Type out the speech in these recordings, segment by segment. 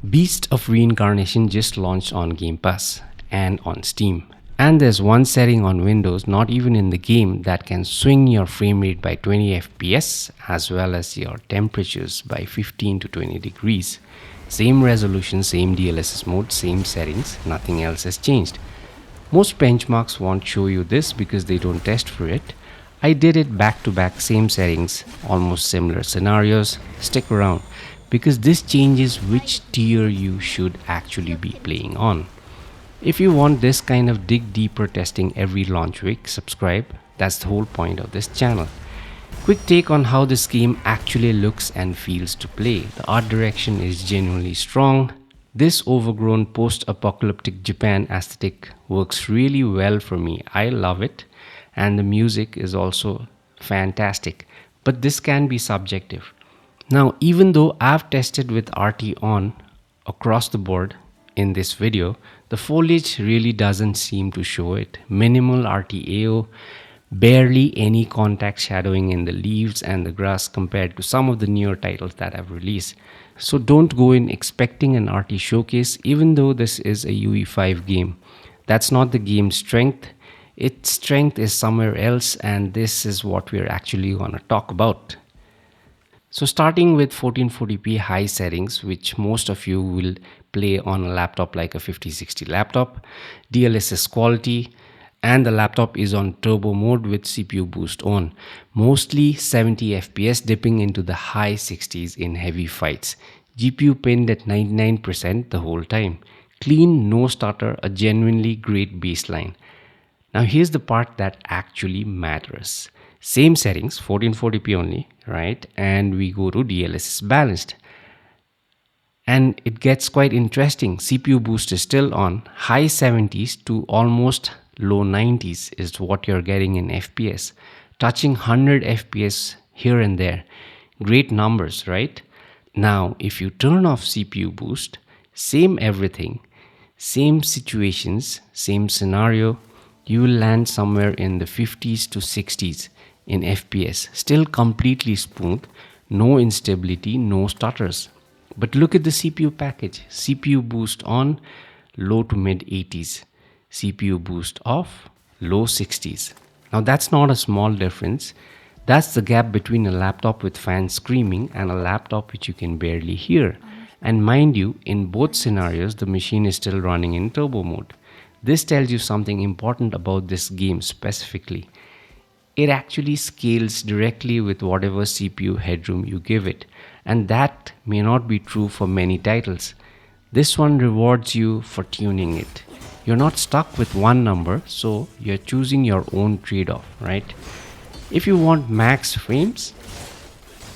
Beast of Reincarnation just launched on Game Pass and on Steam. And there's one setting on Windows, not even in the game, that can swing your frame rate by 20 FPS as well as your temperatures by 15 to 20 degrees. Same resolution, same DLSS mode, same settings, nothing else has changed. Most benchmarks won't show you this because they don't test for it. I did it back to back, same settings, almost similar scenarios. Stick around because this changes which tier you should actually be playing on. If you want this kind of dig deeper testing every launch week, subscribe. That's the whole point of this channel. Quick take on how this game actually looks and feels to play. The art direction is genuinely strong. This overgrown post-apocalyptic Japan aesthetic works really well for me. I love it. And the music is also fantastic. But this can be subjective. Now, even though I've tested with RT on across the board in this video, the foliage really doesn't seem to show it. Minimal RTAO, barely any contact shadowing in the leaves and the grass compared to some of the newer titles that I've released. So don't go in expecting an RT showcase, even though this is a UE5 game. That's not the game's strength. Its strength is somewhere else, and this is what we're actually going to talk about. So starting with 1440p high settings, which most of you will play on a laptop like a 5060 laptop, DLSS quality, and the laptop is on turbo mode with CPU boost on. Mostly 70 FPS dipping into the high 60s in heavy fights. GPU pinned at 99% the whole time. Clean, no stutter, a genuinely great baseline. Now here's the part that actually matters. Same settings, 1440p only, right? And we go to DLSS balanced. And it gets quite interesting. CPU boost is still on. High 70s to almost low 90s is what you're getting in FPS. Touching 100 FPS here and there. Great numbers, right? Now, if you turn off CPU boost, same everything, same situations, same scenario, you will land somewhere in the 50s to 60s in FPS. Still completely smooth, no instability, no stutters. But look at the CPU package. CPU boost on, low to mid 80s. CPU boost off, low 60s. Now that's not a small difference. That's the gap between a laptop with fans screaming and a laptop which you can barely hear. And mind you, in both scenarios, the machine is still running in turbo mode. This tells you something important about this game specifically. It actually scales directly with whatever CPU headroom you give it. And that may not be true for many titles. This one rewards you for tuning it. You're not stuck with one number, so you're choosing your own trade-off, right? If you want max frames,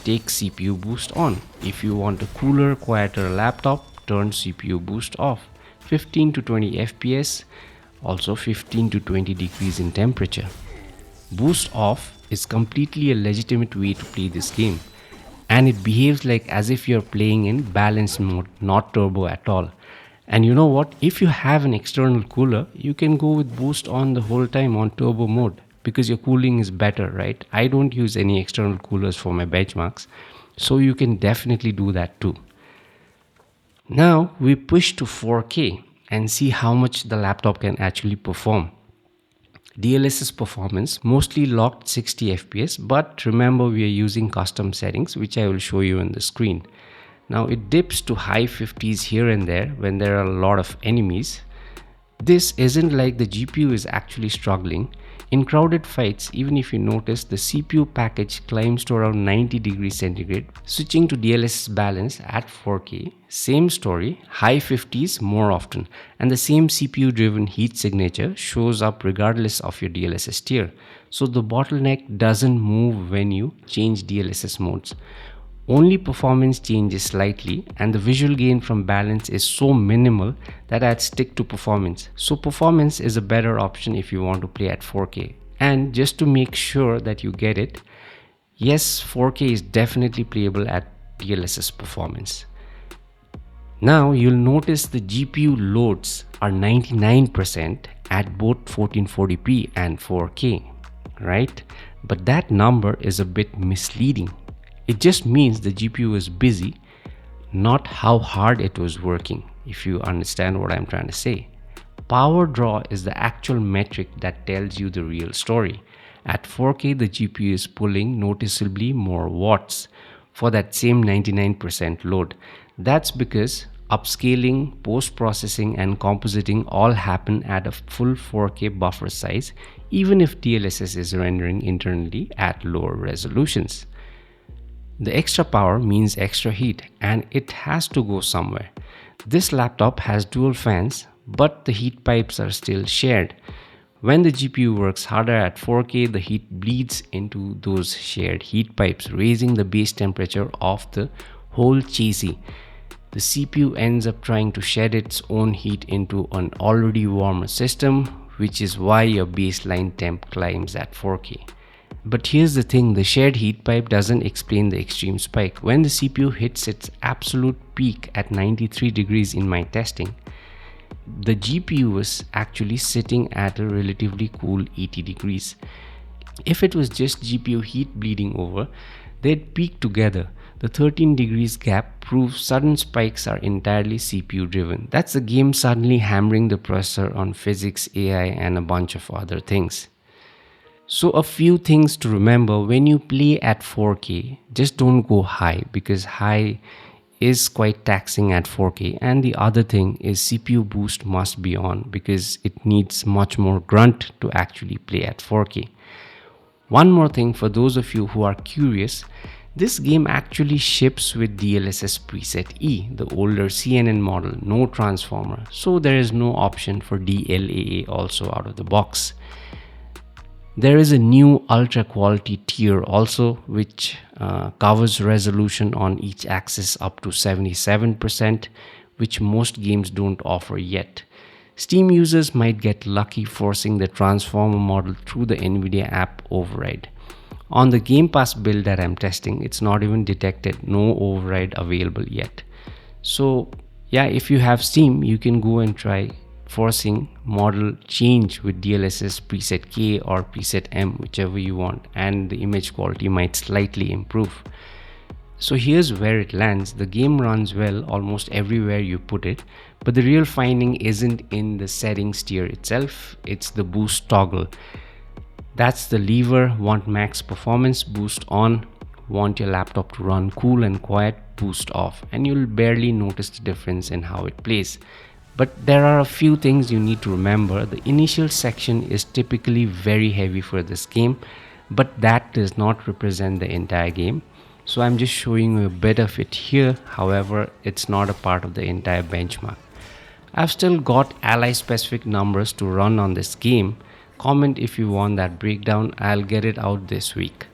take CPU boost on. If you want a cooler, quieter laptop, turn CPU boost off. 15 to 20 FPS, also 15 to 20 degrees in temperature. Boost off is completely a legitimate way to play this game. And it behaves like as if you're playing in balanced mode, not turbo at all. And you know what? If you have an external cooler, you can go with boost on the whole time on turbo mode because your cooling is better, right? I don't use any external coolers for my benchmarks, so you can definitely do that too. Now we push to 4K and see how much the laptop can actually perform. DLSS performance mostly locked 60 FPS, but remember we are using custom settings which I will show you on the screen. Now it dips to high 50s here and there when there are a lot of enemies. This isn't like the GPU is actually struggling. In crowded fights, even if you notice, the CPU package climbs to around 90 degrees centigrade. Switching to DLSS balance at 4K, same story, high 50s more often, and the same CPU driven heat signature shows up regardless of your DLSS tier. So the bottleneck doesn't move when you change DLSS modes. Only performance changes slightly, and the visual gain from balance is so minimal that I'd stick to performance. So performance is a better option if you want to play at 4K. And just to make sure that you get it, yes, 4K is definitely playable at DLSS performance. Now you'll notice the GPU loads are 99% at both 1440p and 4K, right? But that number is a bit misleading. It just means the GPU is busy, not how hard it was working, if you understand what I'm trying to say. Power draw is the actual metric that tells you the real story. At 4K, the GPU is pulling noticeably more watts for that same 99% load. That's because upscaling, post-processing and compositing all happen at a full 4K buffer size, even if DLSS is rendering internally at lower resolutions. The extra power means extra heat, and it has to go somewhere. This laptop has dual fans, but the heat pipes are still shared. When the GPU works harder at 4K, the heat bleeds into those shared heat pipes, raising the base temperature of the whole chassis. The CPU ends up trying to shed its own heat into an already warmer system, which is why your baseline temp climbs at 4K. But here's the thing, the shared heat pipe doesn't explain the extreme spike. When the CPU hits its absolute peak at 93 degrees in my testing, the GPU was actually sitting at a relatively cool 80 degrees. If it was just GPU heat bleeding over, they'd peak together. The 13 degrees gap proves sudden spikes are entirely CPU driven. That's the game suddenly hammering the processor on physics, AI, and a bunch of other things. So a few things to remember when you play at 4K, just don't go high because high is quite taxing at 4K. And the other thing is CPU boost must be on because it needs much more grunt to actually play at 4K. One more thing for those of you who are curious, this game actually ships with DLSS preset E, the older CNN model, no transformer. So there is no option for DLAA also out of the box. There is a new ultra quality tier also, which covers resolution on each axis up to 77%, which most games don't offer yet. Steam users might get lucky forcing the transformer model through the Nvidia app override. On the Game Pass build that I'm testing, it's not even detected, no override available yet. So yeah, if you have Steam, you can go and try forcing model change with DLSS preset K or preset M, whichever you want, and the image quality might slightly improve. So here's where it lands. The game runs well almost everywhere you put it, but the real finding isn't in the settings tier itself, it's the boost toggle. That's the lever. Want max performance, boost on. Want your laptop to run cool and quiet, boost off, and you'll barely notice the difference in how it plays. But there are a few things you need to remember. The initial section is typically very heavy for this game, but that does not represent the entire game. So I'm just showing you a bit of it here. However, it's not a part of the entire benchmark. I've still got ally specific numbers to run on this game. Comment if you want that breakdown. I'll get it out this week.